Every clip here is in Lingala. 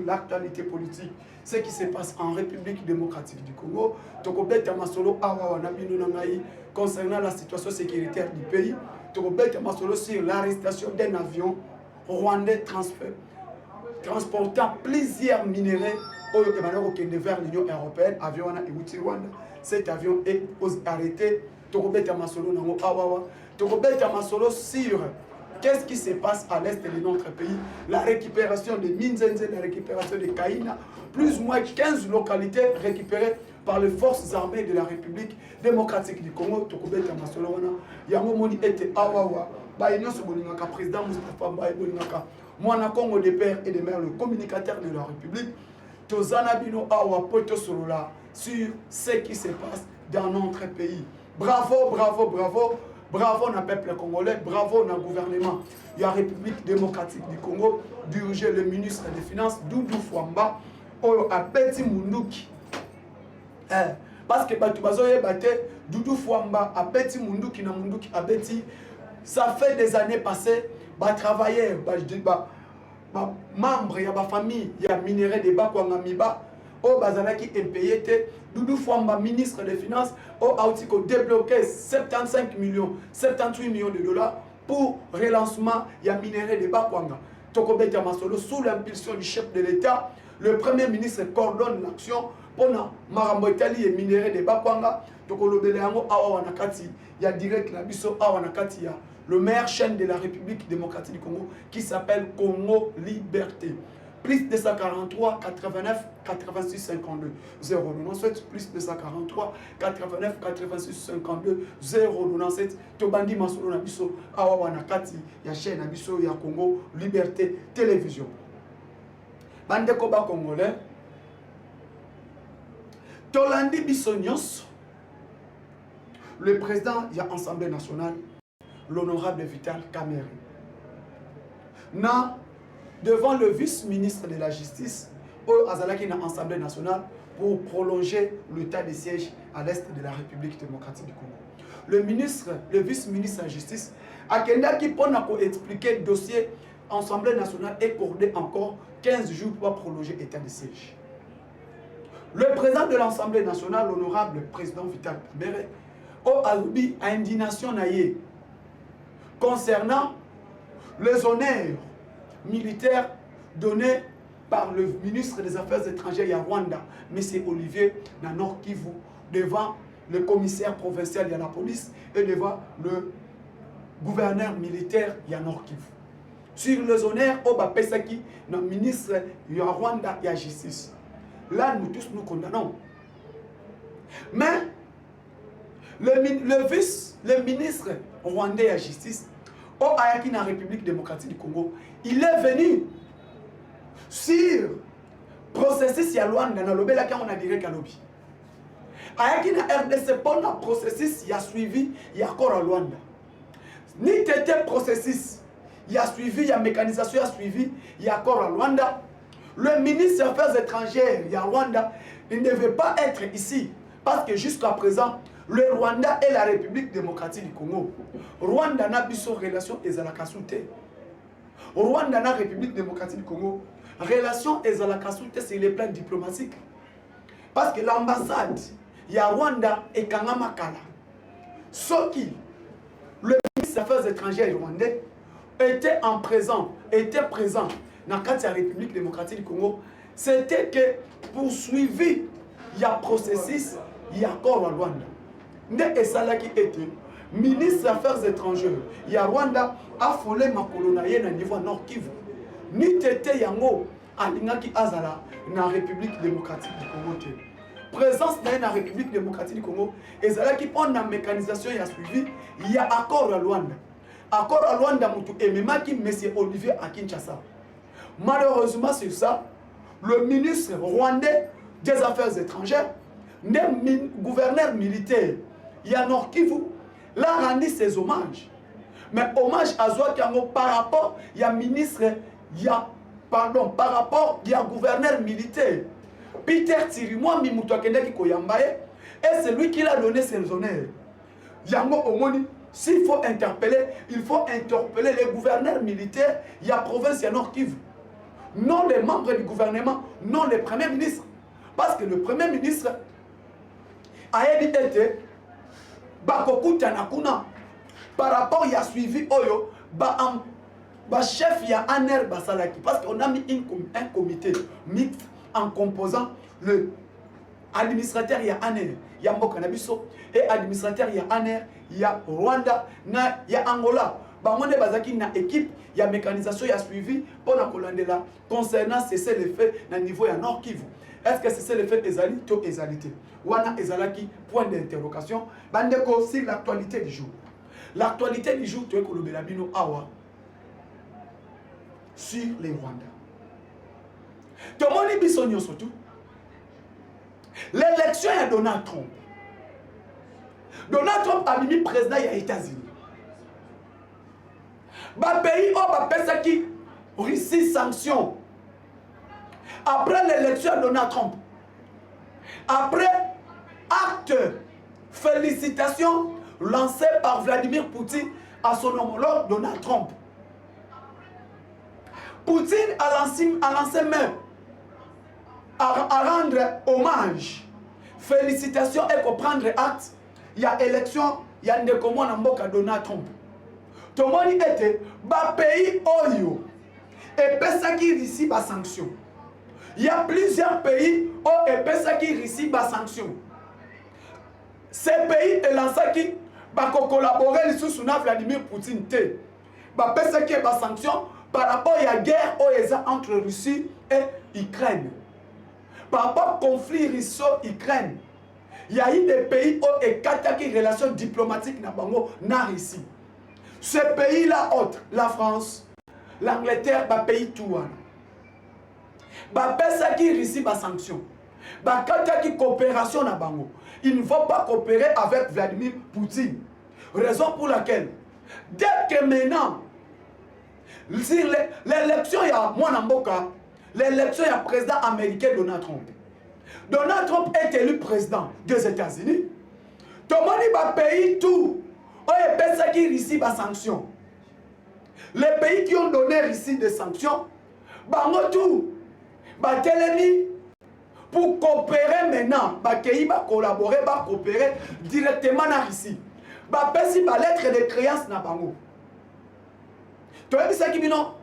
L'actualité politique, ce qui se passe en République démocratique du Congo, Tokobeta Masolo Awa Nabino Nangaï concernant la situation sécuritaire du pays, Tokobeta Masolo sur l'arrestation d'un avion rwandais transportant plusieurs minéraux vers l'Union européenne, avion et Rwanda. Cet avion est arrêté, Tokobeta Masolo Nango Awa, Tokobeta Masolo sur qu'est-ce qui se passe à l'est de notre pays? La récupération de Minzenze, la récupération de Kaina, plus ou moins 15 localités récupérées par les forces armées de la République démocratique du Congo. Tokobeta Masolowana, Yamomoni était Awawa, Baïnios Bolingaka, président Moustapha Mbaye Bolingaka, Moana Congo des pères et des mères, le communicateur de la République, Tozana Bino Awa Poto Solola, sur ce qui se passe dans notre pays. Bravo, bravo, bravo. Bravo na peuple congolais, bravo na gouvernement. Il y a la République démocratique du Congo, dirigé le ministre des Finances, Doudou Fwamba, Oyo Abeti Munduki. Parce que Batubazoye Bate, Doudou Fwamba, Abeti Munduki na Munduki Abeti, ça fait des années passées, bah travailler, bah membre, il y a ma famille, il y a minerai de Bakwangamiba, au Bazalaki impayé, Doudou Fwamba, ministre des Finances, au Autiko débloqué 75 millions, 78 millions de dollars pour relancement, il y a minerai de Bakwanga. Tokobeta Masolo, sous l'impulsion du chef de l'État, le Premier ministre coordonne l'action pour Marambo Itali et minerai de Bakwanga. Tokolobeleango Awanakati, il y a direct la biso Awanakati, il y a le meilleur chaîne de la République démocratique du Congo qui s'appelle Congo Liberté. Plus 243 89 86 52 097 plus 243 89 86 52 097 Tobandi Masolo Nabiso Awa Nakati ya chaîne Nabiso ya Congo Liberté Télévision. Bande Koba Congolais Tolandi Bissonios, le président de l'Assemblée nationale, l'honorable Vital Kamerhe. Devant le vice-ministre de la Justice, au Azalaki na Assemblée nationale, pour prolonger l'état de siège à l'est de la République démocratique du Congo. Le vice-ministre de la Justice, a qui pour expliquer le dossier Assemblée nationale est accordé encore 15 jours pour prolonger l'état de siège. Le président de l'Assemblée nationale, l'honorable président Vital Kamerhe, au Aloubi a indignation naïe concernant les honneurs militaires donnés par le ministre des Affaires étrangères à Rwanda, M. Olivier Nanor Kivu, devant le commissaire provincial de la police et devant le gouverneur militaire Yanor Kivu. Sur les honneurs, Oba Pesaki, le ministre de Rwanda et la justice. Là, nous tous nous condamnons. Mais le ministre rwandais et la justice, au Ayaki na République démocratique du Congo, il est venu sur processus ya Rwanda na lobela quand on a direct à lobby. Ayaki na RDC pour le processus il a suivi il y a encore à Rwanda. Ni tété processus il a suivi il y a mécanisation il a suivi il y a encore à Rwanda. Le ministre des Affaires étrangères il y a Rwanda, il ne devait pas être ici parce que jusqu'à présent le Rwanda et la République démocratique du Congo. Rwanda n'a pas de relation et la kasouté. Rwanda n'a République démocratique du Congo. Relation et la kasouté c'est les plans diplomatiques. Parce que l'ambassade, il y a Rwanda et Kangamakala. Ce qui, le ministre des Affaires étrangères rwandais, était présent dans la République démocratique du Congo, c'était que pour suivre, il y a processus, il y a encore à Rwanda. Et ça qui était ministre des Affaires étrangères, il y a Rwanda a folé ma coloniale au niveau Nord Kivu. Ni tété yango alingaki azala na République démocratique du Congo. Présence dans la République démocratique du Congo, et ça qui prend la mécanisation et a suivi, il y a accord à Rwanda. Accord à Rwanda mutu ememaki M. Olivier à Kinshasa. Malheureusement sur ça, le ministre rwandais des Affaires étrangères, le gouverneur militaire, il y a Nord Kivu, l'a rendu ses hommages. Mais hommage à Zouakiango par rapport, il y a ministre, il y a, pardon, par rapport, il y a gouverneur militaire. Peter Tirimoa Mimutouakendeki Koyambaye, et c'est lui qui l'a donné ses honneurs. Yango Omoni, s'il faut interpeller, il faut interpeller les gouverneurs militaires, il y a province, il y a Nord Kivu. Non les membres du gouvernement, non les premiers ministres. Parce que le premier ministre a été Bakoku Tanakuna. Par rapport, il a suivi Oyo, chef, il y a Aner Basalaki. Parce qu'on a mis un comité mixte en composant le administrateur, il y a Aner, il y a Mbokanabiso, et administrateur, il y a Aner, il y a Rwanda, il y a Angola. Bangonde Bazaki na équipe, il y a mécanisation, il y a suivi pour la Colandela concernant cesser les faits à niveau à Nord Kivu. Est-ce que cesser les faits ezali to ezalité? Wana ezalaki point d'interrogation. Bandeko sur l'actualité du jour. L'actualité du jour, tu es le Belabino Awa sur les Rwandais. Tomoni Bissonio surtout. L'élection est Donald Trump. Donald Trump a mis président des États-Unis. Ba pays au ba pesa qui Russie sanction. Après l'élection de Donald Trump. Après acte félicitations lancé par Vladimir Poutine à son homologue Donald Trump. Poutine a lancé même à rendre hommage, félicitations et pour prendre acte. Il y a élection, il y a des commandes en Mboka Donald Trump. Tout le monde était, ba pays oyo et pesa qui ici ba sanction. Il y a plusieurs pays où et pesa qui ici ba sanction. Ces pays et lancé qui va collaborer sous Vladimir Poutine te. Ba pesa qui ba sanction par rapport à la guerre entre Russie et Ukraine. Par rapport au conflit russo-ukraine, il y a eu des pays où et des relations diplomatiques na Russie. Ces pays-là autres, la France, l'Angleterre, ba pays tout. Ba pesa qui Russie ba sanction. Ba qui coopération na bango. Ils ne vont pas coopérer avec Vladimir Poutine. Raison pour laquelle, dès que maintenant, l'élection, il y a Mwanamboka, l'élection, il y a président américain Donald Trump. Donald Trump est élu président des États-Unis. Tout le monde va payer tout. On est ça qui ici des sanctions. Les pays qui ont donné ici des sanctions, bango tout. Ba télémi pour coopérer maintenant, ba pays va collaborer, va coopérer directement dans Russie. Ba pesi ba lettre de créance na bango. Tu as vu ça qui non?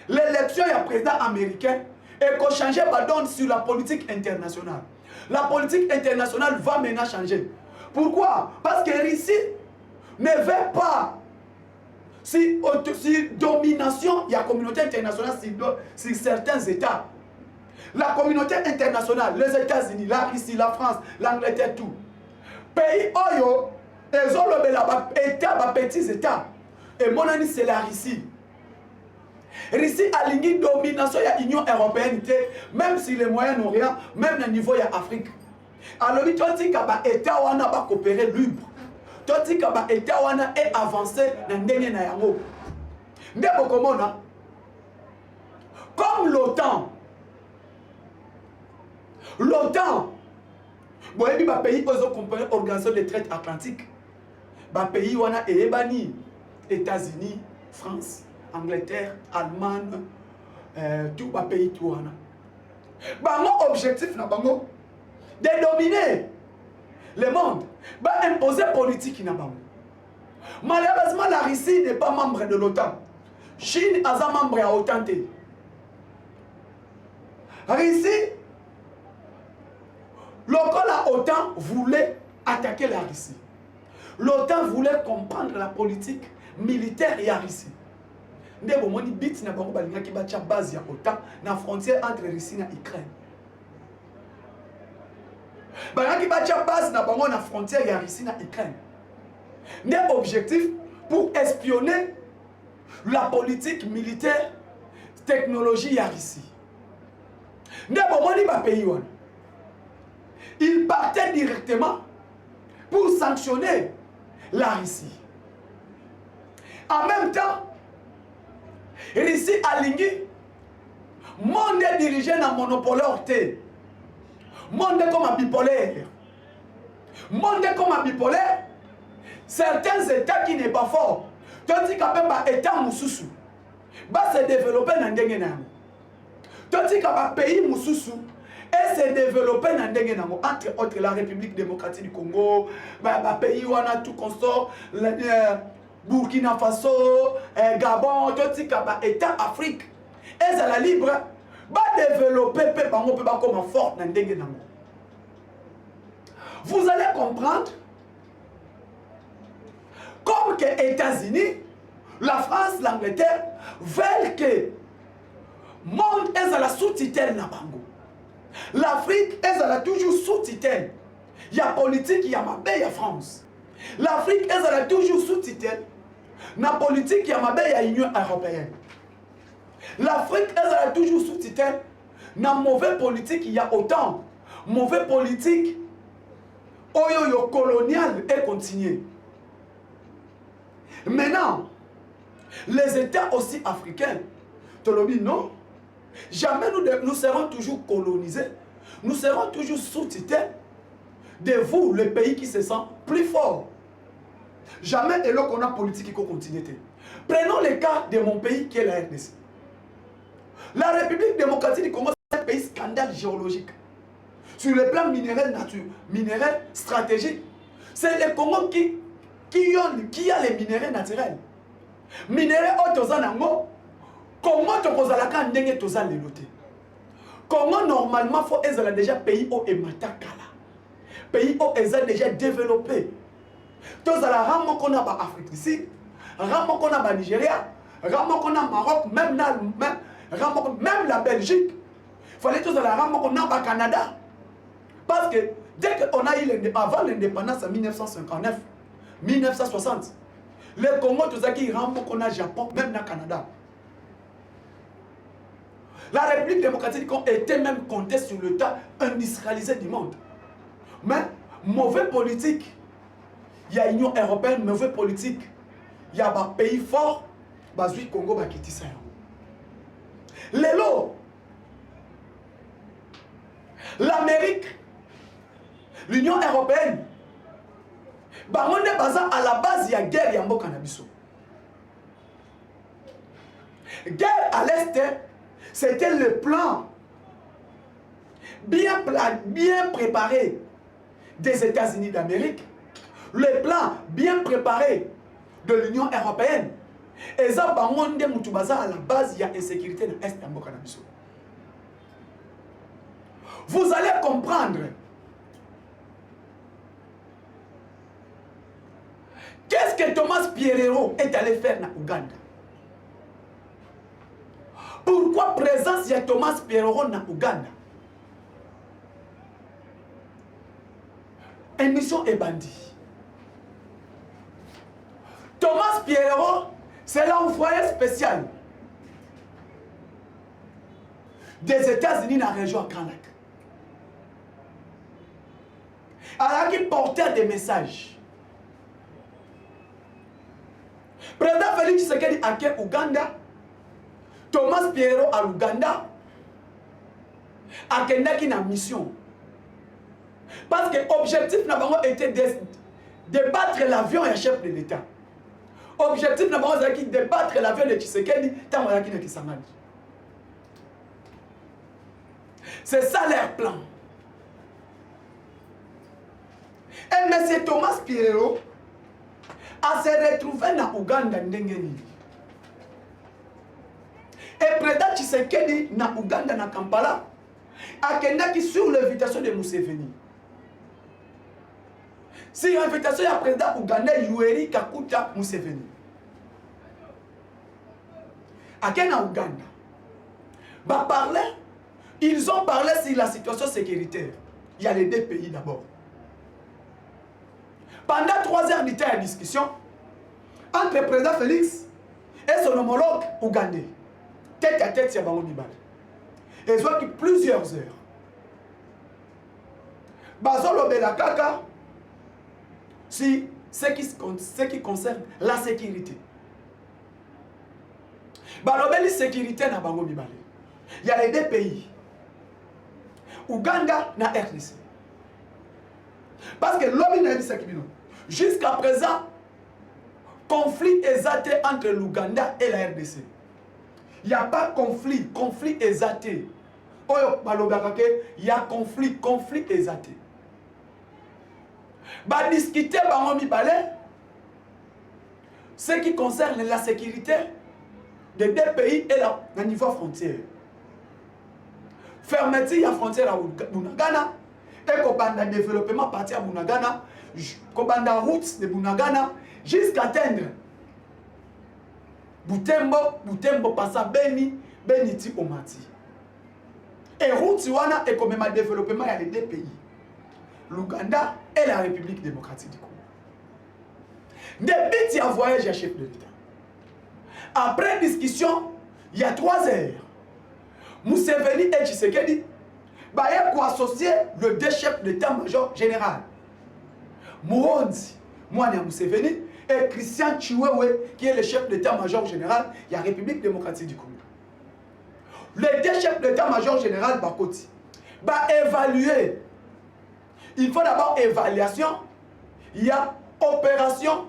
L'élection est président américain et qu'on change la donne sur la politique internationale. La politique internationale va maintenant changer. Pourquoi? Parce que Russie ne veut pas si domination, il y a communauté internationale sur certains États. La communauté internationale, les États-Unis, la Russie, la France, l'Angleterre, tout. Pays Oyo, ils ont le petits États. Et mon ami, c'est la Russie. Russie a une domination de l'Union européenne, même si les Moyen-Orient, même au niveau de l'Afrique. Alors, il faut dire que l'État va coopérer libre. Il faut dire que l'État va avancer dans le monde. Comme l'OTAN, bon, il y a des pays qui ont compris l'Organisation des traités atlantiques. Les pays qui États-Unis, France, Angleterre, Allemagne, tout les pays tout. Mon objectif de dominer le monde, imposer politique. Malheureusement, la Russie n'est pas membre de l'OTAN. Chine est membre de l'OTAN. Russie, l'OTAN voulait attaquer la Russie. L'OTAN voulait comprendre la politique militaire et la Russie. Nous avons dit que nous avons une base de l'OTAN dans la frontière entre Russie et Ukraine. Nous avons une base dans la frontière de Russie et Ukraine. Notre objectif pour espionner la politique militaire, technologie et Russie. Nous avons dit que pays. il partait directement pour sanctionner la Russie. En même temps, Russie a ligné monde dirigé dans monopolaire. Monde comme un bipolaire. Monde comme un bipolaire. Certains États qui n'est pas fort. Tandis qu'un État Moussoussou va se développer dans le monde. Tandis qu'un pays Moussoussou et se développer dans le monde. Entre autres la République démocratique du Congo, pays où on a tout consort, Burkina Faso, Gabon, tandis qu'un État Afrique et la libre va développer comme fort dans le monde. Vous allez comprendre comme que les États-Unis, la France, l'Angleterre veulent que le monde est à la sous-tutelle na bango. L'Afrique est à la toujours sous-tutelle. Il y a politique, il y a ma il y a France. L'Afrique est à la toujours sous-tutelle. Na politique, il y a ma il y a l'Union européenne. L'Afrique est à la toujours sous-tutelle. Na mauvais politique, il y a autant. Mauvais politique, oyo colonial est continué. Maintenant, les États aussi africains, Tolobi, non, jamais nous serons toujours colonisés, nous serons toujours sous-tutelle de vous, le pays qui se sent plus fort. Jamais et là qu'on a politique qui continue. Prenons le cas de mon pays qui est la RDC. La République démocratique du Congo, c'est un pays scandale géologique. Sur le plan minéral stratégique, c'est le Congo qui a les minéraux naturels. Minéraux autosanango, comment tu poses la canne n'engé tosa les loter? Comment normalement faut être déjà pays au ematakala, pays au est déjà développé. Tosa la ramo qu'on a ba Afrique ici, ramo qu'on a ba Nigeria, ramo qu'on a Maroc, même la Belgique. Fallait tosa la ramo qu'on a ba Canada, parce que dès qu'on a eu avant l'indépendance en 1959. 1960, le Congo, tout ça qui rampe qu'on a Japon, même dans le Canada. La République démocratique du Congo était même comptée sur le tas industrialisé du monde. Mais, mauvais politique, il y a l'Union européenne, mauvais politique, il y a un pays fort, le Congo va quitter ça. L'élo, l'Amérique, l'Union européenne, on est à la base, il y a guerre, il y a un cannabis. Guerre à l'Est, c'était le plan bien préparé des États-Unis d'Amérique, le plan bien préparé de l'Union européenne. Et ça, à la base, il y a insécurité dans l'Est, il y a un cannabis. Vous allez comprendre. Qu'est-ce que Thomas Pierrero est allé faire en Ouganda? Pourquoi présence il y a Thomas Pierrero en Ouganda? Émission est bandit. Thomas Pierrero, c'est l'envoyé spécial des États-Unis dans la région Grand Lac. Alors qu'il portait des messages. Président Félix Tshisekedi à Ouganda, Thomas Pierrero à Ouganda, à Kendaki na mission. Parce que l'objectif était de battre l'avion et chef de l'État. L'objectif était de battre l'avion de Tshisekedi tant qu'il y a Kisangani. C'est ça leur plan. Et M. Thomas Pierrero a se retrouvé dans Ouganda ndengeni. Et président Tshisekedi na Ouganda na Kampala a kendaki sur l'invitation de Museveni. C'est l'invitation du président ougandais Yoweri Kaguta Museveni. À Kenya Ouganda. Ils ont parlé sur la situation sécuritaire. Il y a les deux pays d'abord. Pendant 3 heures de temps de discussion entre le président Félix et son homologue ougandais, tête à tête, c'est Bango Nibal. Ils ont eu plusieurs heures. bazolobela kaka si ce qui concerne la sécurité. Balobeli sécurité na bango mibale. Il y a les deux pays. Ouganda na RDC. Parce que l'homme n'a dit jusqu'à présent, conflit exaté entre l'Ouganda et la RDC. Il n'y a pas conflit exaté. Il y a conflit exaté. Bah discuter ce qui concerne la sécurité des deux pays et la niveau frontière. Fermeture la frontière à Bunagana et Kobanda développement parti à Bunagana, Kobanda route de Bunagana jusqu'à atteindre Butembo passa Beni ti Omati. Et route wana et comme ma développement il y a les deux pays, l'Ouganda et la République démocratique du Congo. Depuis il y a voyage à chef de l'État. Après discussion, il y a 3 heures. Museveni et Tshisekedi ont associé le deux chefs d'état-major général. Muhonzi, Mouania Museveni, et Christian Chiwewe, qui est le chef d'état-major général de la République démocratique du Congo. Les deux chefs d'état-major général Bakoti évaluer. Il faut d'abord évaluation. Il y a opération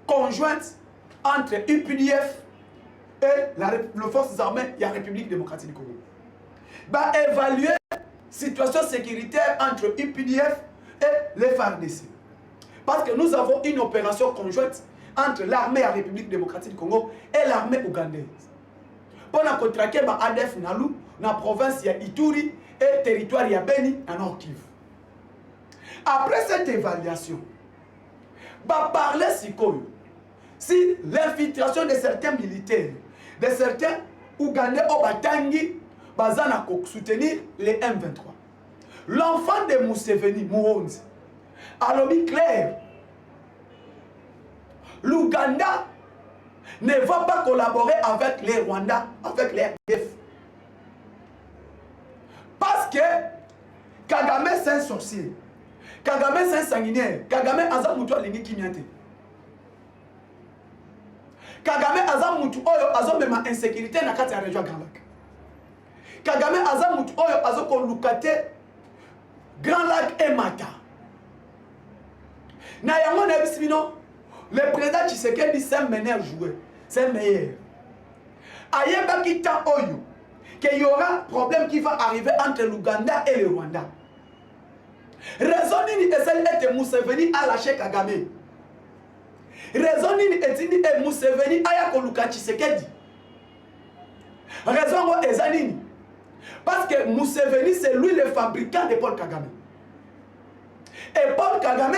conjointe entre UPDF et les forces armées de la République démocratique du Congo. Évaluer la situation sécuritaire entre UPDF et les FARDC. Parce que nous avons une opération conjointe entre l'armée de la République démocratique du Congo et l'armée ougandaise. Pour contraquer ADF Nalu dans la province de Ituri et territoire de Beni en Nord Kivu. Après cette évaluation, parler si l'infiltration de certains militaires, de certains Ougandais au Batangi, bazana soutenir les M23. L'enfant de Museveni, Muhonzi, a l'objet clair. L'Ouganda ne va pas collaborer avec les Rwandais, avec les RDF. Parce que Kagame c'est un sorcier. Kagame c'est un sanguinaire. Kagame azamutu alingi kimiante. Kagame azamutu oyo azomema insécurité na kati ya région Grand Lac. Kagame azamutu oyo azoko lukate Grand Lac et Mata. Na yango na bisibino le président Tshisekedi c'est un meilleur joueur, c'est un meilleur. Ayeba kita oyo qu'il y aura problème qui va arriver entre l'Ouganda et le Rwanda. Raison nini essaye Museveni a lâché Kagame. Raison nini etini et Museveni aya koluka Tshisekedi. Raison ngo ezanini. Parce que Museveni c'est lui le fabricant de Paul Kagame. Et Paul Kagame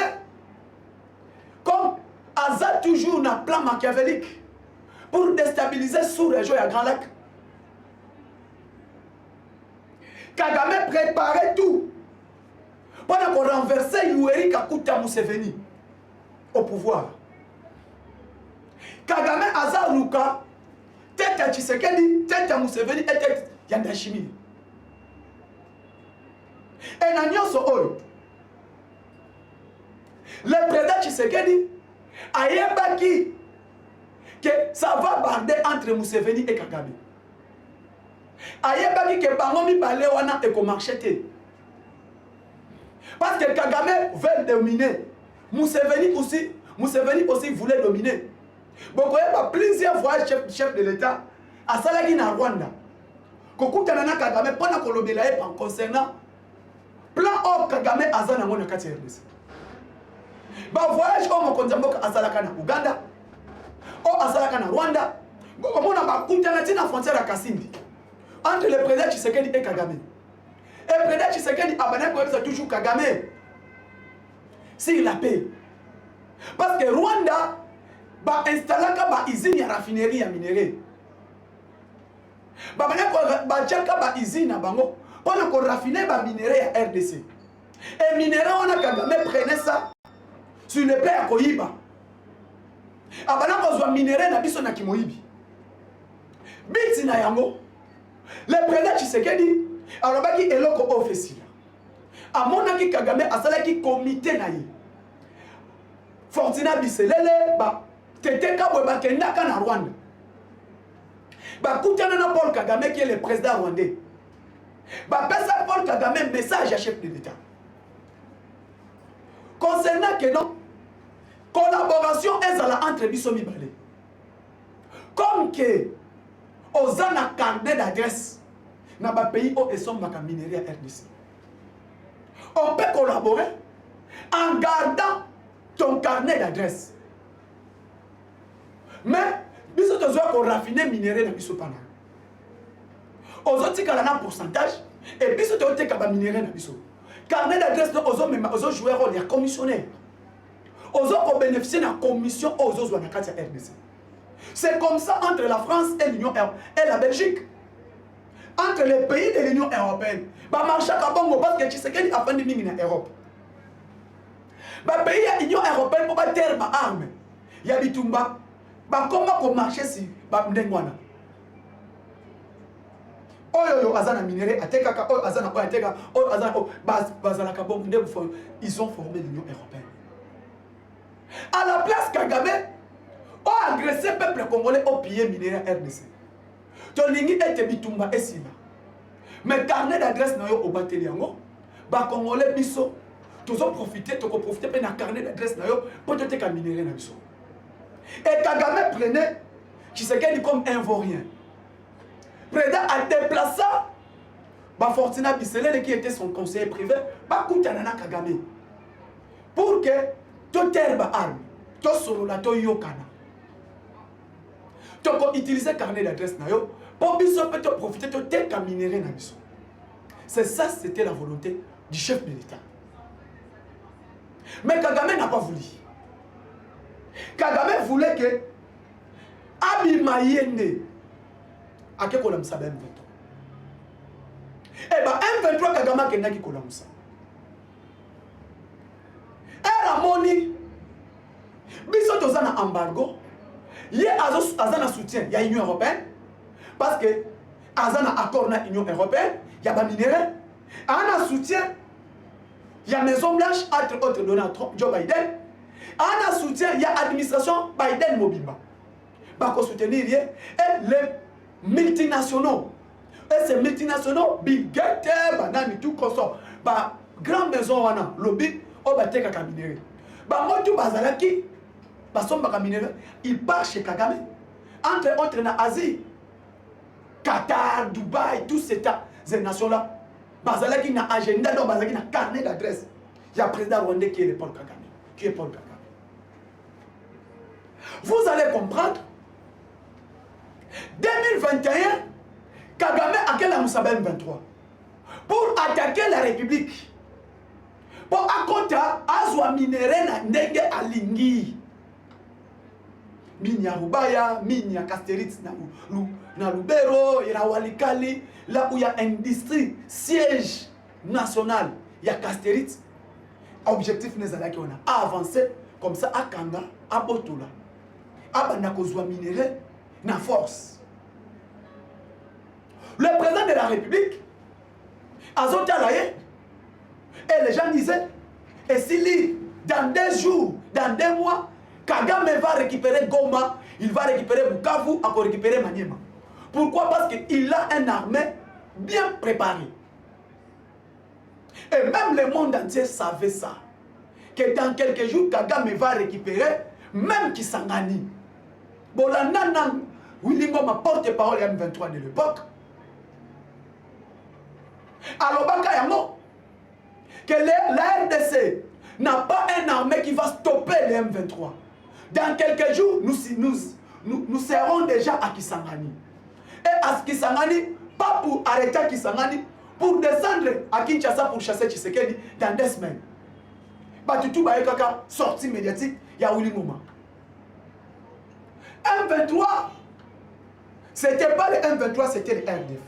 comme Aza toujours un plan machiavélique pour déstabiliser sous-région et à Grand Lac. Kagame préparait tout pour renverser Yoweri Kaguta Museveni au pouvoir. Kagame Aza Luka, tête à Tshisekedi, tête à Museveni et tête à Yandashimi. Et Nanyoso Oyo, le président Tshisekedi a yebaki que ça va barder entre Museveni et Kagame. A yebaki que bangomi balé wana et ko marcheté. Parce que Kagame veut dominer. Museveni aussi voulait dominer. Bon, il y a plusieurs fois chef de l'État à Salagi na Rwanda. Kokuta nana Kagame pendant que l'obéla est en concernant plan or Kagame azana ngona kati RDC. Ba voyage au Mokonzamboka azalaka na Uganda. O azalaka na Rwanda. Komona ba kutana tina frontière à Kasindi. Entre le président Tshisekedi et Kagame. Et le président Tshisekedi abana ko c'est toujours Kagame. S'il la paix. Parce que Rwanda ba installaka ba usine ya raffinerie ya minerai. Ba bana ko ba chaka ba usine na bango pour ko raffiner ba minerai ya RDC. Et minerai on a Kagame prenait ça sur le père Koyiba. Abana kozwa minerai na biso na kimoyibi. Biti na yango. Le président Tshisekedi alobaki eloko officiel. amonaki Kagame asalaki comité na ye Fortina Biselele ba Tete Kabwe bakendaka na Rwanda ba kutana na Paul Kagame qui est le président rwandais ba pesa Paul Kagame message à chef de l'État concernant que non collaboration ezala entre biso mibale comme que ozana carnet d'adresse na ba pays où esombaka minerai à RDC. On peut collaborer en gardant ton carnet d'adresse. Mais biso tozo ko raffiner minerai na biso pana. Ozoti kala na pourcentage et biso tote ka ba minerai na biso. Carnet d'adresse no ozo jouer rôle ya commissionnaire. Ozo ko bénéficier na commission ozo zo na kati ya RDC. C'est comme ça entre la France et l'Union et la Belgique. Entre les pays de l'Union européenne. Bah marché à Bongo parce que Tshisekedi a fait des mines en Europe. Bah pays de l'Union européenne pour battre ma arme. Il y a bitumba. Bah comment marcher si bah ndengwana. Oyo azana minerai ateka ka oyo azana oyo ateka oyo azana bazala ka bombe ndemfo ils ont formé l'Union européenne. À la place Kagame ont agressé le peuple congolais au pillé minerai RDC. Tolingi ete bitumba esila. Mais carnet d'adresse na yo au bateliango, ba congolais biso, tozo profiter, toko profiter pe na carnet d'adresse na yo pour te ka minerai na biso. Et Kagame prenait Tshisekedi comme un vaurien. Président a déplacé ba Fortina Biselele qui était son conseiller privé, ba kutana na Kagame. Pour que to terba arme, to solola to yokana. Tu peux utiliser le carnet d'adresse pour peut profiter de tes minerais. C'est ça, c'était la volonté du chef de l'État. Mais Kagame n'a pas voulu. Kagame voulait que Abimayende a que Kolamsa M23. Eh bien, M23 Kagame a que Kolamsa. Et Ramoni, biso tozana embargo. Il y a un soutien, il y a l'Union européenne, parce que Azana accord na l'Union européenne, il y a des minéraux, un soutien, il y a Maison Blanche, entre autres Donald Trump, Joe Biden, un soutien, il y a l'administration Biden Mobimba. Pour soutenir et les multinationaux. Et ces multinationaux, Bill Gates, Banani, tout comme ça, grande maison, lobby, au Batek à minéraux. Moi, tout Bazalaki, il part chez Kagame. Entre autres, en Asie, Qatar, Dubaï, tous ces nations-là. Bazalaki n'a agenda, donc Bazalaki n'a carnet d'adresse. Il y a un président rwandais qui est Paul Kagame. Qui est Paul Kagame. Vous allez comprendre. 2021, Kagame a quel Moussaba M23 pour attaquer la République. Pour akota azwa minéré na ndenge alingi. Mini ya Rubaya, mini ya Casterit na Lubero, il y a Walikali, là où il y a industrie, siège national, il y a Casterit. Objectif n'est pas qu'on a avancé comme ça à Kanga, à Botola, à Banakozwa minéré, na force. Le président de la République, Azotalaye, et les gens disaient, et s'il dans 2 jours, dans 2 mois, Kagame va récupérer Goma, il va récupérer Bukavu, encore récupérer Maniema. Pourquoi? Parce qu'il a une armée bien préparée. Et même le monde entier savait ça. Que dans quelques jours, Kagame va récupérer même Kisangani. Bolanana, Willy Ngoma, porte-parole M23 de l'époque. Alors, Bakayamo, que la RDC n'a pas une armée qui va stopper les M23. Dans quelques jours, nous serons déjà à Kisangani. Et à Kisangani, pas pour arrêter Kisangani, pour descendre à Kinshasa pour chasser Tshisekedi dans 2 semaines. Batutu Baekaka, sortie médiatique, il y a Willy Ngoma. M23, c'était pas le M23, c'était le RDF.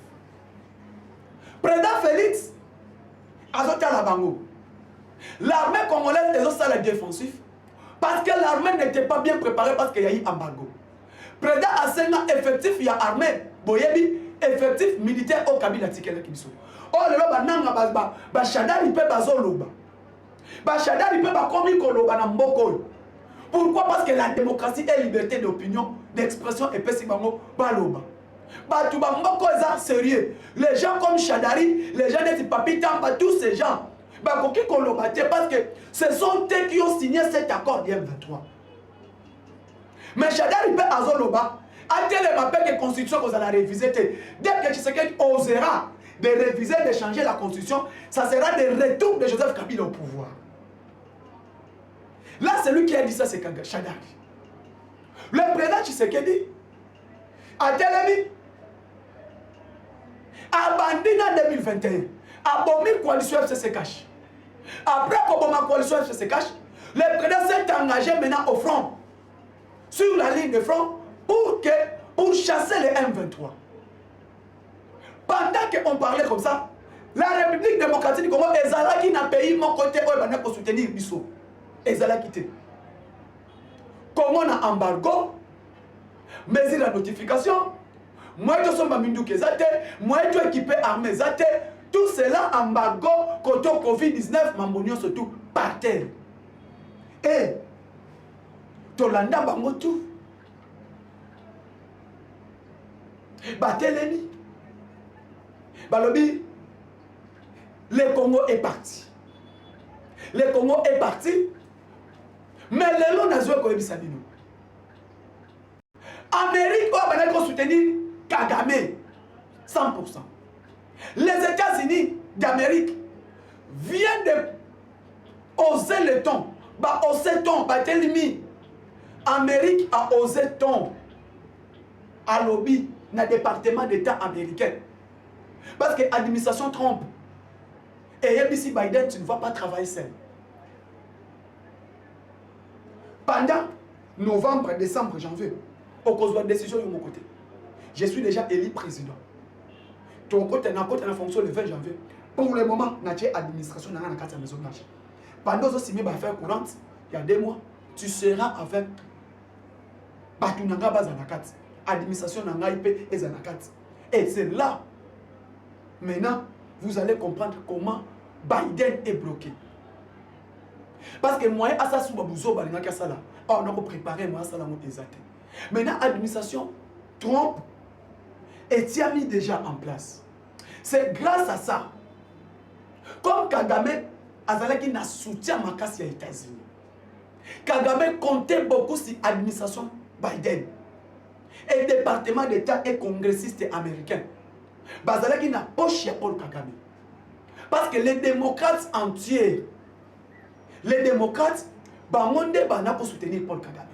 Président Félix, Azota Labango. L'armée congolaise est aussi la défensif parce que l'armée n'était pas bien préparée parce qu'il y a eu embargo. Président Asena, effectif, il y a armée, Boyebi, effectif militaire au Kabila Tikela Kimso. Oh lelo bananga ba Shadari pe bazoloba. Ba Shadari pe ba komi koloba na mboko. Pourquoi? Parce que la démocratie est liberté d'opinion, d'expression et pesi bango baloba. Batu ba mboko eza sérieux. Les gens comme Shadari, les gens de Papi Tamba, tous ces gens ba koki koloba parce que ce sont eux qui ont signé cet accord du M23. Mais Shadari pe azoloba a tel que la constitution qu'on a révisé. Dès que Tshisekedi osera de réviser, de changer la constitution, ça sera le retour de Joseph Kabila au pouvoir. Là, celui qui a dit ça, c'est Shadari. Le président Tshisekedi a tel abandonné en 2021, abomi coalition FCC cache. Après que la coalition FCC cache, le président s'est engagé maintenant au front, sur la ligne de front, pour chasser les M23. Pendant qu'on parlait comme ça, la République démocratique du Congo, Ezala qui n'a payé mon côté, pour soutenir Bissot. Ezala quitté. Congo na embargo, mesure la notification, moi je suis Mamindou Kezate, moi je suis équipé armé Zate, tout cela embargo, côté Covid-19, Mambonio surtout, par terre. Et, Tolanda bango tout. Batelemi. Balobi. Le Congo est parti. Le Congo est parti. Mais le long n'a joué comme Sabino. Amérique va soutenir Kagame 100%. Les États-Unis d'Amérique viennent de oser le ton. Bah oser ton, bah Telemi. Amérique a osé ton à lobby dans le département d'État américain. Parce que l'administration Trump et ABC Biden, tu ne vas pas travailler seul. Pendant novembre, décembre, janvier, au cause de la décision de mon côté, je suis déjà élu président. Ton côté, dans la fonction le 20 janvier. Pour le moment, notre administration n'a pas de maison d'argent. Pendant que tu as affaires courantes, il y a 2 mois, tu seras avec Batunanga Bazanakat, administration Nangaïpe et Zanakat. Et c'est là, maintenant, vous allez comprendre comment Biden est bloqué. Parce que moi, à ça, on a préparé moi ça maintenant, l'administration Trump est mis déjà en place. C'est grâce à ça, comme Kagame Azalaki n'a soutien ma casse aux États-Unis. Kagame comptait beaucoup sur l'administration Biden et le département d'État et congressiste américain. Bazalaki n'a poche à Paul Kagame. Parce que les démocrates entiers, les démocrates, Bamonde Bana pour soutenir Paul Kagame.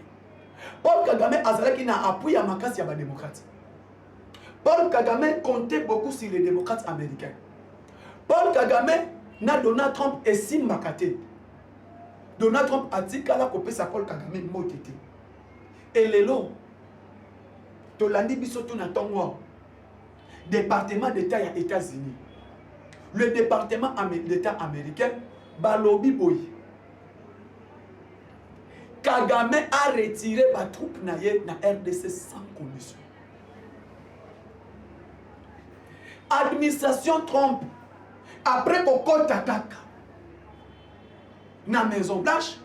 Paul Kagame Azalaki n'a appuyé à ma casse à démocrate. Paul Kagame comptait beaucoup sur les démocrates américains. Paul Kagame n'a Donald Trump et Simbakate. Donald Trump a dit qu'à la copie sa Paul Kagame motete. Et les lots, Tolandi Bisoto na Tongo, département d'État aux États-Unis. Le département d'État américain, Balobi Boy. Kagame a retiré ma troupe na RDC sans condition. Administration Trump, après qu'on compte attaque dans la Maison Blanche,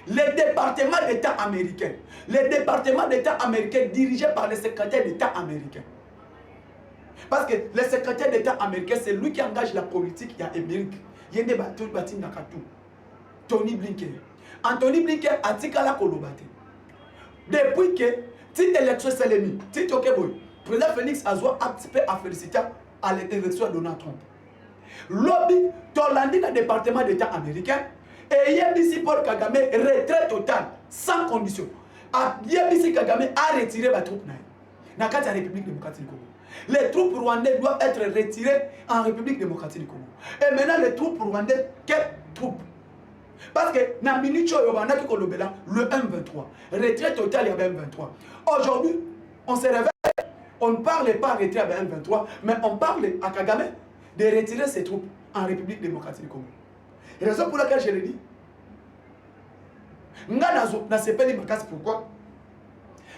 le département d'État américain, dirigé par le secrétaire d'État américain. Parce que le secrétaire d'État américain, c'est lui qui engage la politique à l'Amérique. Il y a des bâtons Tony Blinken. Anthony Blinken a dit qu'à la Kolobate. Depuis que, si l'élection s'est émise, si tu es le président Félix Azoua a participé à féliciter à l'élection de Donald Trump. Lobby, Tolandi dans le département d'État américain, et Yebisi Paul Kagame, retrait total, sans condition. Yebisi Kagame a retiré la troupe dans la République démocratique du Congo. Les troupes rwandaises doivent être retirées en République démocratique du Congo. Et maintenant, les troupes rwandaises, quelles troupes? Parce que dans la minute, le M23, retrait total, il y avait M23. Aujourd'hui, on se réveille, on ne parle pas de retrait avec M23, mais on parle à Kagame de retirer ses troupes en République démocratique du Congo. Raison pour laquelle je le dis. Pourquoi?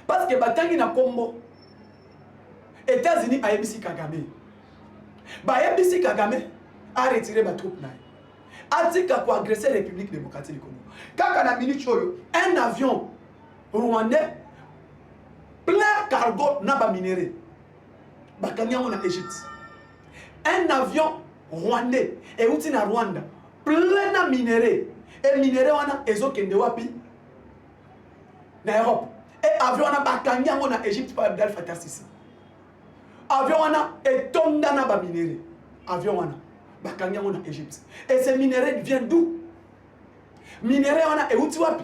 Parce que Batangi na Combo, États-Unis a émis Kagame. Bayebisi Kagame a retiré ma troupe. A dit qu'il a agressé la République démocratique du Congo. Quand on a minute un avion rwandais plein cargo n'a pas minéré. Bakanya on a Égypte. Un avion rwandais et outi na Rwanda plein na minéré. Et minéré wana ezokende wapi na Europe. Et avion wana bakanya on a Égypte par Abdel Fattah Sisi. Avion wana etonda na ba minéré. Avion wana bakanya on a Égypte. Et ces minéraux viennent d'où? Minéraux on a outi wapi?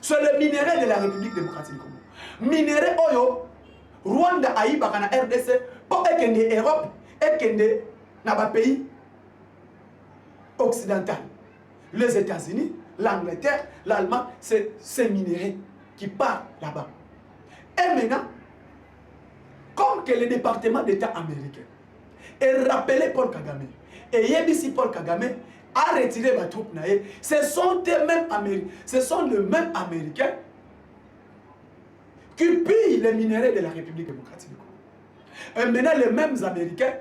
C'est le minerai de la République démocratique du Congo. Minerai oyo Rwanda aïe bakana RDC pour ekende Europe ekende na ba pays occidental. Les États-Unis, l'Angleterre, l'Allemagne, c'est ces minéraux qui partent là-bas. Et maintenant, comme que le département d'État américain est rappelé Paul Kagame, et Yebisi Paul Kagame a retiré ma troupe naïe, ce sont les mêmes Américains qui pillent les minéraux de la République démocratique du Congo. Et maintenant, les mêmes Américains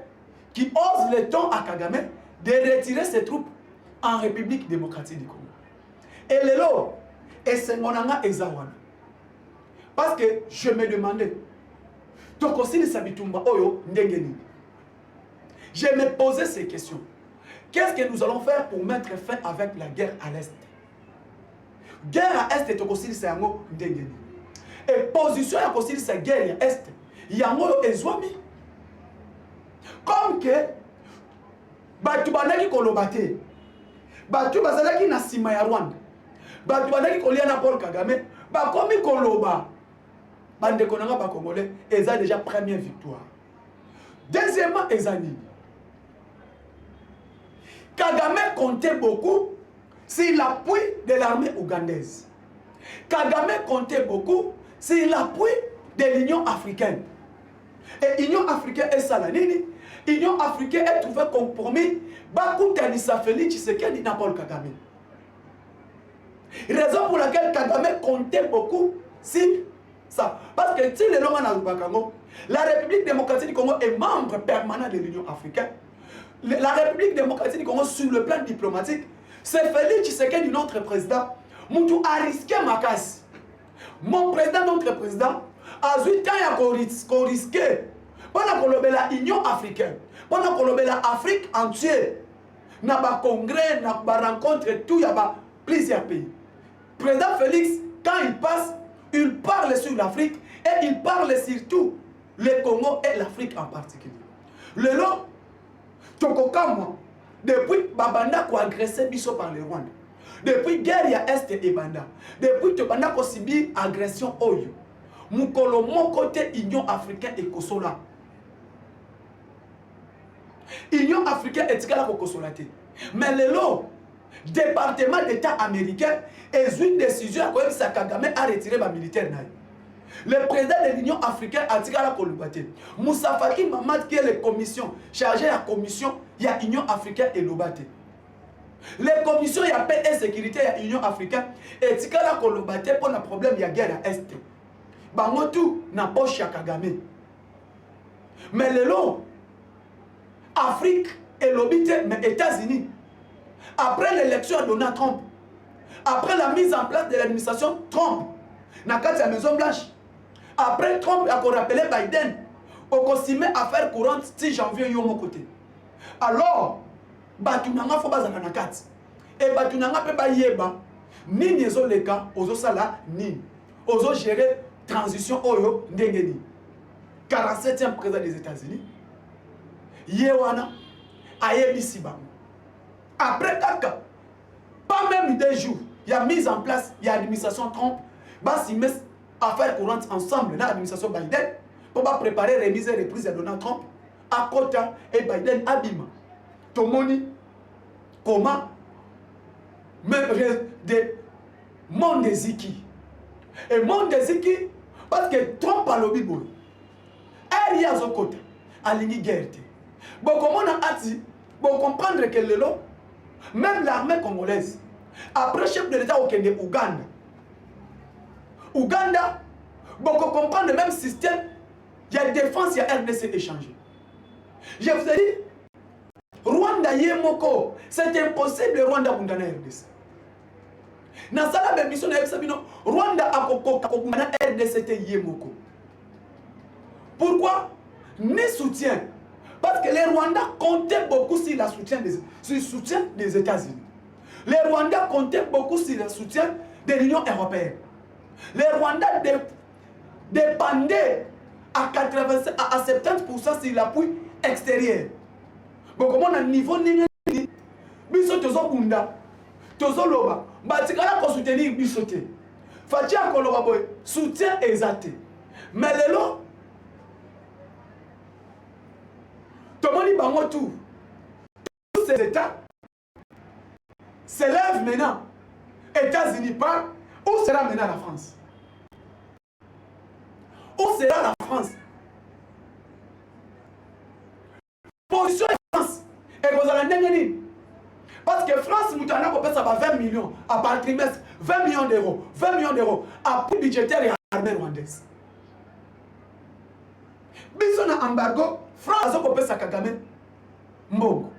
qui osent le temps à Kagame de retirer ses troupes en République démocratique du Congo. Et les lots, et c'est mon anga Ezawana. Parce que je me demandais, donc aussi les Sabitumba Oyo Ndengeni. Je me posais ces questions. Qu'est-ce que nous allons faire pour mettre fin avec la guerre à l'Est? Guerre à Est, c'est aussi Yango Ndengeni. Et position à cause de cette guerre à Est, Yango Ezwami. Comme que, Batu Banaki Kolobate, Batu Bazalaki na Sima ya Rwanda, Batu Banaki Koliana Paul Kagame, Bakomi Koloba, Bande Konanga Bakongolais, ils ont déjà première victoire. Deuxièmement, Ezani. Kagame comptait beaucoup sur l'appui de l'armée ougandaise. Kagame comptait beaucoup sur l'appui de l'Union africaine. Et l'Union africaine est salanini. L'Union africaine est trouvé compromis. Bakoutanissa Félix Tshisekedi n'a Paul Kagame. Raison pour laquelle Kagame comptait beaucoup sur ça. Parce que si les longs la République démocratique du Congo est membre permanent de l'Union africaine. La République démocratique du Congo, sur le plan diplomatique, c'est Félix Tshisekedi, notre président. Moutou a risqué ma casse. Mon président, notre président, a 8 ans à risqué. Pendant qu'on a l'Union africaine, pendant qu'on a l'Afrique entière, il y a des congrès, il y a des rencontres, tout, il y a plusieurs pays. Président Félix, quand il passe, il parle sur l'Afrique et il parle surtout le Congo et l'Afrique en particulier. Le long, Tokokama, depuis Babanda qui a agressé Bisso par les Rwandais, depuis guerre ya Est et Banda, depuis Tobanda qui a subi agression Oyo, Moukolo, mon côté Union africaine et Kosola. Union africaine est égal à Kosola. Mais le lot, département d'État américain, est une décision à quoi Kagame a retiré les militaires. Le président de l'Union africaine a dit à la Kolubate. Moussa Faki Mamad qui est la commission, chargée de la commission, il y a l'Union africaine et Lobate. Les commissions, il y a paix et sécurité, il y a l'Union africaine. Et dit à la Kolubate pour le problème, il y a guerre à Est. Bangotou n'a pas chez Kagame. Mais le long, Afrique et l'Obité, mais États-Unis, après l'élection de Donald Trump, après la mise en place de l'administration Trump, dans la Maison Blanche, après Trump a rappelé Biden, on s'y met à faire courante 6 janvier yo mon côté. Alors, Batunanga faut pas en kat. Et Batunanga peut pas yeba ni nezo leka ozo sala ni ozo gérer transition oyo ndengeni. 47e président des États-Unis. Yewana ayebisi ba. Après kaka pas même 2 jours, il y a mise en place, il y a l'administration Trump, bah s'y met à faire courante ensemble dans l'administration Biden pour préparer remise et reprise de Donald Trump à Kota et Biden Abima. Tomoni, comment même de Mondeziki. Et Mondeziki, parce que Trump a lobby boy. Elle y a son côté, à l'ini guerre. Bon, comment on a dit, bon, comprendre que le lot, même l'armée congolaise, après chef de l'État au Kenya, Ouganda. Ouganda, beaucoup comprendre le même système, il y a défense, il y a RDC échangé. Je vous ai dit, Rwanda yemoko. C'est impossible Rwanda bundana RDC. Na sala be mission na Sabino, Rwanda akoko bundana RDC te yemoko. Pourquoi? Ni soutien. Parce que les Rwandais comptaient beaucoup sur le soutien des États-Unis. Les Rwandais comptaient beaucoup sur le soutien de l'Union européenne. Les Rwandais dépendaient à 80 à 70% sur l'appui extérieur. Donc, comment on a un niveau de biso tozo bunda, tozo loba, batikala ko soutenir bisoté. Fatia ko loba boy, soutien exact. Mais les lots, tout le monde dit bango tout. Tous ces États s'élèvent maintenant. États-Unis pas. Où sera maintenant la France? Où sera la France? Position de France. Et vous allez entendre. Parce que France, nous avons ça va 20 millions à par trimestre. 20 millions d'euros. 20 millions d'euros. À prix budgétaire et à l'armée rwandaise. Biso na embargo, France a coupé sa Kagame. Mbongo.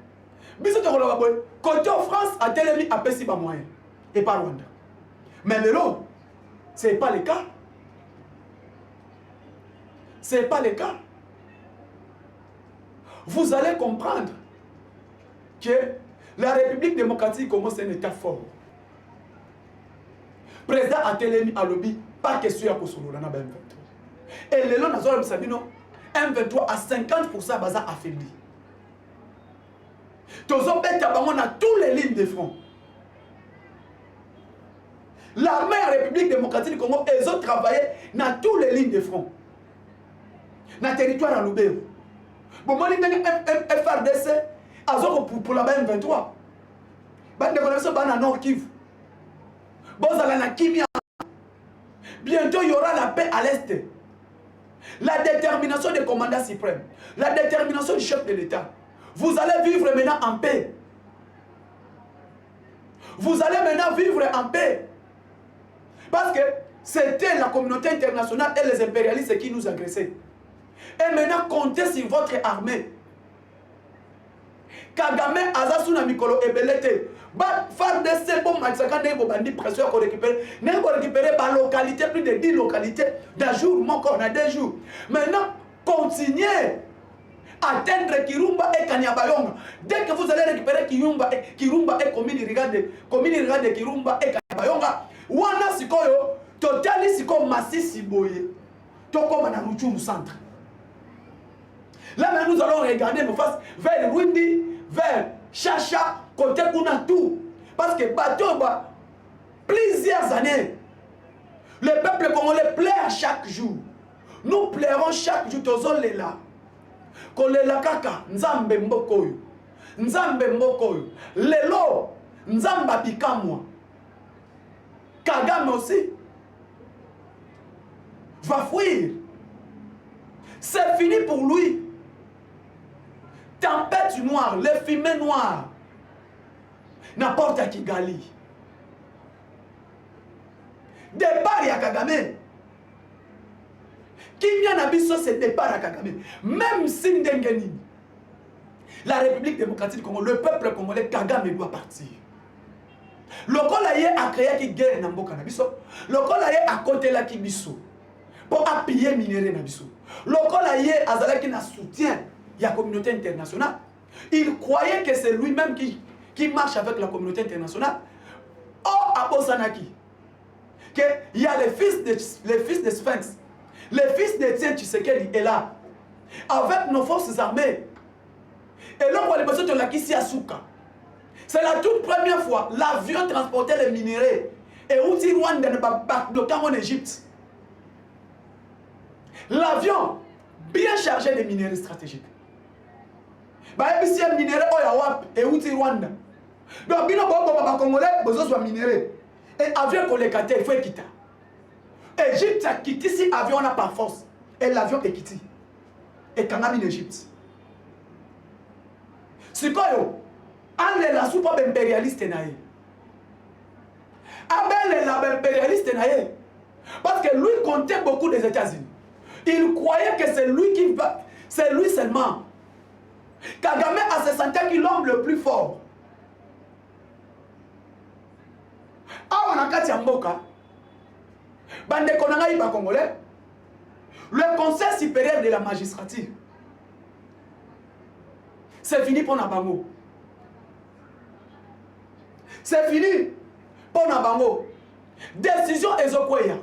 Biso te koloba boy. Côté France a tellement à Pessi ba moyen. Et pas Rwanda. Mais le lot, ce n'est pas le cas. Ce n'est pas le cas. Vous allez comprendre que la République démocratique commence un état fort. Président a télé à lobby, pas question à Kosolo, dans M23. Et le long de Sabino, M23 à 50% baza affaibli. Tozo beta bango na toutes les lignes de front. L'armée de la République démocratique du Congo, ils ont travaillé dans toutes les lignes de front. Dans le territoire à Lubero. Bon, moi, je suis FRDC, pour la M23. Je suis dans Nord Kivu. Bientôt, il y aura la paix à l'Est. La détermination des commandants suprêmes. La détermination du chef de l'État. Vous allez vivre maintenant en paix. Vous allez maintenant vivre en paix. Parce que c'était la communauté internationale et les impérialistes qui nous agressaient. Et maintenant, comptez sur votre armée. Kagame, Azasuna Mikolo et Belete. Faire des sebons, Matsaka, Nebo Bandi, pression qu'on récupère. Nebo récupérer par localité, plus de 10 localités d'un jour, mon corps, on a 2 jours. Maintenant, continuez à atteindre Kirumba et Kanyabayonga. Dès que vous allez récupérer Kirumba et Komini, regardez Kirumba et Kanyabayonga. Wana sikoyo, totali siko Masisi Boye. Toko Manaruchu centre. Là maintenant nous allons regarder nos faces vers Rwindi, vers Chacha, côté Kuna tout. Parce que Batoba, plusieurs années, le peuple congolais pleure chaque jour. Nous pleurons chaque jour, tous les là. Kolela kaka, Nzambe Mbokoyo. Nzambe Mbokoyo. Lelo, Nzamba Bikamwa. Kagame aussi va fuir. C'est fini pour lui. Tempête noire, les fumées noires. N'importe à Kigali. Départ à Kagame. Qui vient à Bisso, c'est départ à Kagame. Même si Ndengeni, la République démocratique du Congo, le peuple congolais, Kagame doit partir. Le Kolaye a créé qui guerre dans Mboka Nabiso. Le Kolaye a côté la Kibiso. Pour appuyer minéraux Nabiso. Le Kolaye a zala qui n'a soutien. Il y a la communauté internationale. Il croyait que c'est lui-même qui marche avec la communauté internationale. Oh, à Bosanaki. Il y a les fils de Sphinx. Les fils de Tien Tshisekedi est là. Avec nos forces armées. Et là, on va les passer de la Kissi Asuka. C'est la toute première fois l'avion transportait les minéraux. Et où si Rwanda ne va pas bloquer en Égypte. L'avion bien chargé de minéraux stratégiques. Bah, si un minéraux et où si Rwanda. Donc, bien, on Congolais, besoin de minéraux. Et avion qu'on les il faut quitter. Égypte a quitté si avion là par force. Et l'avion est quitté. Et quand même en Égypte. C'est quoi yo? Allez la soupe impérialiste naïe. Abel la impérialiste naïe. Parce que lui comptait beaucoup des États-Unis. Il croyait que c'est lui qui va. C'est lui seulement Kagame a se senti qu'il est l'homme le plus fort. Awa na kati ya mboka, bande konanga iba congolais, le conseil supérieur de la magistrature, c'est fini pour Nabango. C'est fini pour Nabango. Décision ezokweya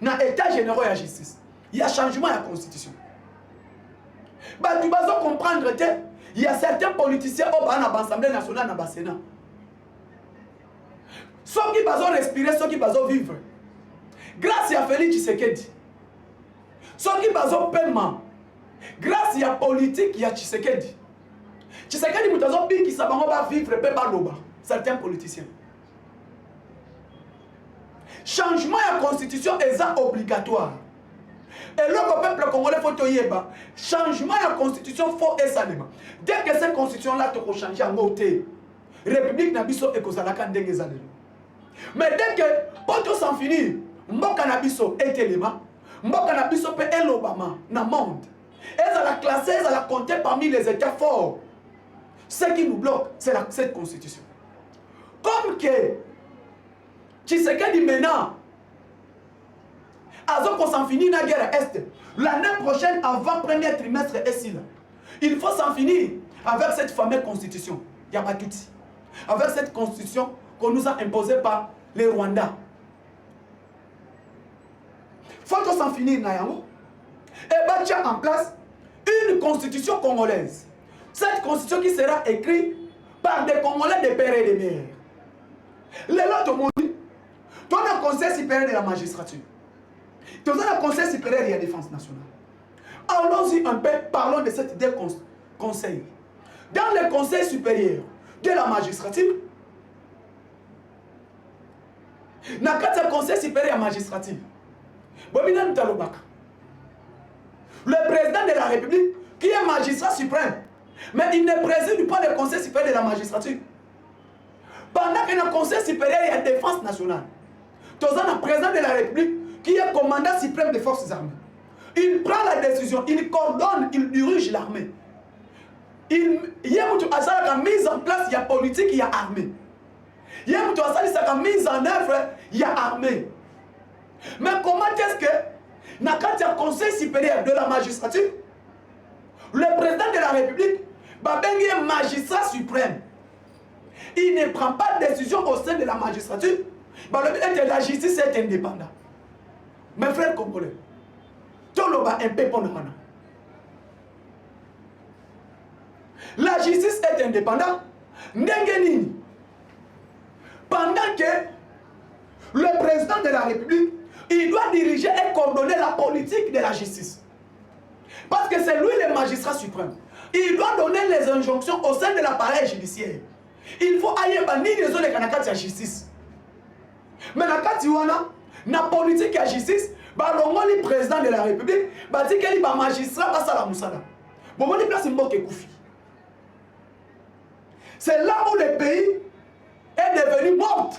na état général de justice. Il y a changement de la constitution. Bah, tu vas comprendre que il y a certains politiciens au bas dans l'Assemblée nationale, dans le Sénat. Ceux qui vont respirer, ceux qui vont vivre. Grâce à Félix Tshisekedi. Ceux qui vont paiement. Grâce à la politique, il y a Tshisekedi. Tshisekedi, nous avons dit qu'il va vivre, certains politiciens. Changement de la constitution est obligatoire. Et le peuple congolais faut te yeba. Changement de la constitution faut esalema. Dès que cette constitution là te changer en côté, République nabiso et kozalaka ndenge zalelo. Mais dès que pour tout s'en finir, mboka nabiso est élément, mboka nabiso peut elobama na monde. Elle a classé, elle a compté parmi les états forts. Ce qui nous bloque, c'est cette constitution. Comme que Tshisekedi maintenant, avant qu'on s'en finisse la guerre Est, l'année prochaine, avant le premier trimestre, il faut s'en finir avec cette fameuse constitution. Yabatouti. Avec cette constitution qu'on nous a imposée par les Rwandais. Il faut qu'on s'en finisse, Nayango. Et bâtir en place une constitution congolaise. Cette constitution qui sera écrite par des Congolais de père et de mère. Les lots de monde, tu as un conseil supérieur de la magistrature. Tu as un conseil supérieur de la défense nationale. Allons-y un peu, parlons de ces deux conseils. Dans le conseil supérieur de la magistrature, dans le conseil supérieur de la magistrature, le président de la République, qui est magistrat suprême, mais il ne préside pas le conseil supérieur de la magistrature. Pendant que dans le conseil supérieur de la défense nationale, tu as un président de la République qui est commandant suprême des forces armées. Il prend la décision, il coordonne, il dirige l'armée. Il y a une mise en place, il y a politique, il y a armée. Il y a une mise en œuvre, il y a armée. Mais comment est-ce que, dans le conseil supérieur de la magistrature, le président de la République, est magistrat suprême. Il ne prend pas de décision au sein de la magistrature. La justice est indépendante. Mes frères congolais, tout le monde est un peu pour nous. La justice est indépendante. Pendant que le président de la République, il doit diriger et coordonner la politique de la justice. Parce que c'est lui le magistrat suprême. Il doit donner les injonctions au sein de l'appareil judiciaire. Il faut aller bannir les autres de la justice. Mais dans la politique de la justice, le président de la République dit qu'il est magistrat, c'est là où le pays est devenu mort.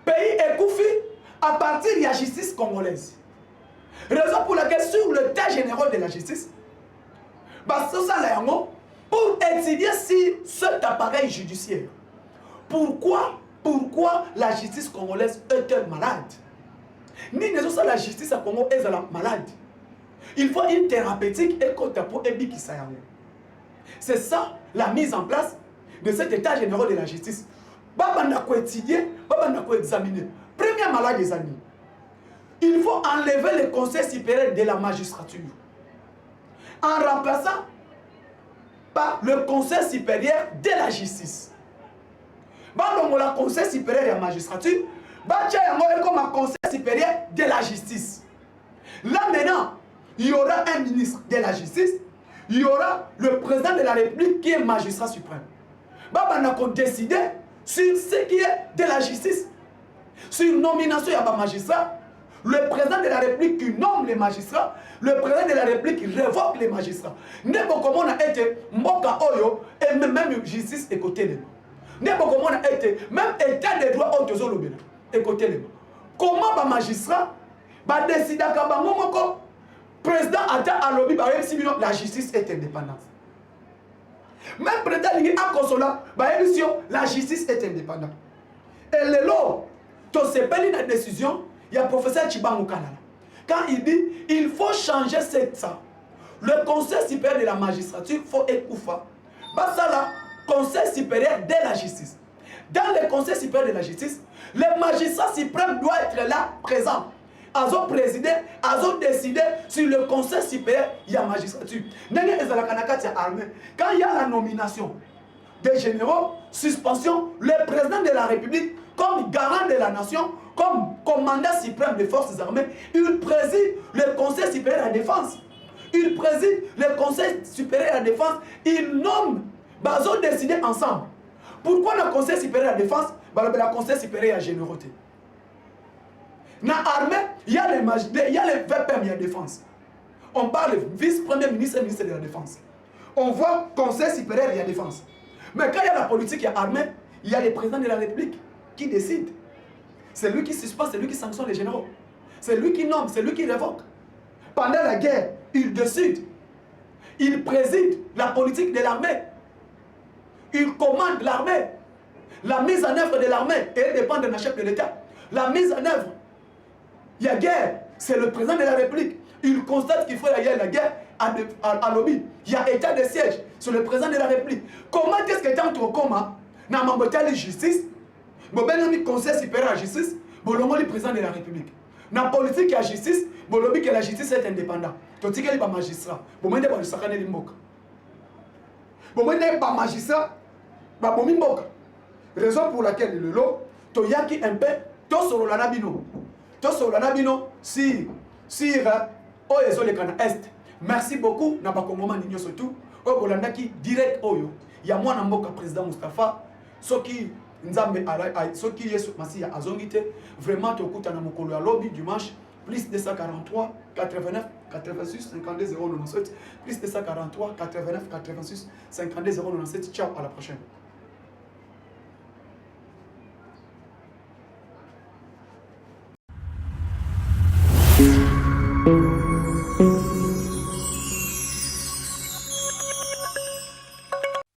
Le pays est couffé à partir de la justice congolaise. Raison pour laquelle sur le tas général de la justice, pour étudier si cet appareil judiciaire, pourquoi la justice congolaise est malade? Ni la justice à Congo est malade. Il faut une thérapeutique et pour c'est ça la mise en place de cet état général de la justice. Babanda ko étudier, babanda ko examiner. Première malade des années. Il faut enlever le conseil supérieur de la magistrature en remplaçant par le conseil supérieur de la justice. Bandongo le conseil supérieur de la magistrature, batia yango comme un conseil supérieur de la justice. Là maintenant, il y aura un ministre de la justice, il y aura le président de la République qui est magistrat suprême. Babanda ko décider sur ce qui est de la justice. Sur nomination de magistrat, le président de la République qui nomme les magistrats, le président de la République qui révoque les magistrats. N'est pas comme on a été Mboka Oyo et même justice et côté. N'est pas comme on a été même état de droit au Tozolobena et côté. Comment les magistrats décident que président Ata Alobi, la justice est indépendante. Même président Lingi a consola, la justice est indépendante. Et le lot, tu sais pas la décision, il y a le professeur Tchibangu Kalala. Quand il dit, il faut changer ça. Le Conseil supérieur de la magistrature, il faut écouter. Ça là, Conseil supérieur de la justice. Dans le Conseil supérieur de la justice, le magistrat suprême doit être là, présent. Ils ont présidé, ils ont décidé sur le Conseil supérieur, il y a magistrature. Quand il y a la nomination des généraux, suspension, le président de la République, comme garant de la nation, comme commandant suprême des forces armées, il préside le Conseil supérieur de la défense. Il préside le Conseil supérieur de la défense. Il nomme, ils ont décidé ensemble. Pourquoi le Conseil supérieur de la défense, le Conseil supérieur de la généralité? Dans l'armée, il y a les VPM de la défense. On parle vice-premier ministre et ministre de la défense. On voit Conseil supérieur de la défense. Mais quand il y a la politique, il y a l'armée, il y a les présidents de la République qui décident. C'est lui qui suspend, c'est lui qui sanctionne les généraux. C'est lui qui nomme, c'est lui qui révoque. Pendant la guerre, il décide. Il préside la politique de l'armée. Il commande l'armée. La mise en œuvre de l'armée, elle dépend d'un chef de l'État. La mise en œuvre, il y a guerre, c'est le président de la République. Il constate qu'il faut y avoir la guerre à lobby. Il y a état de siège, c'est le président de la République. Comment est-ce que tant au coma, dans la justice, le Conseil supérieur de la justice, le président de la République. Dans la politique de la justice, que la justice est indépendante. Tu dis qu'il y a un magistrat. Tu dis qu'il y a un magistrat. Tu dis qu'il y a un magistrat. Raison pour laquelle le lot, tu y a qui un peu, tu sur la nabino. Tu sur la nabino, si, oh, est. Merci beaucoup, na bakongoma ninyo surtout. Oh, bolanda qui direct oyo. Il y a moi namboka président Mustafa, soki nzambe soki yesu masiya azongite, vraiment tokuta na mokolo ya lobby dimanche. Plus 243 89 86 52 097 plus 243 89 86 52 097. Ciao, à la prochaine.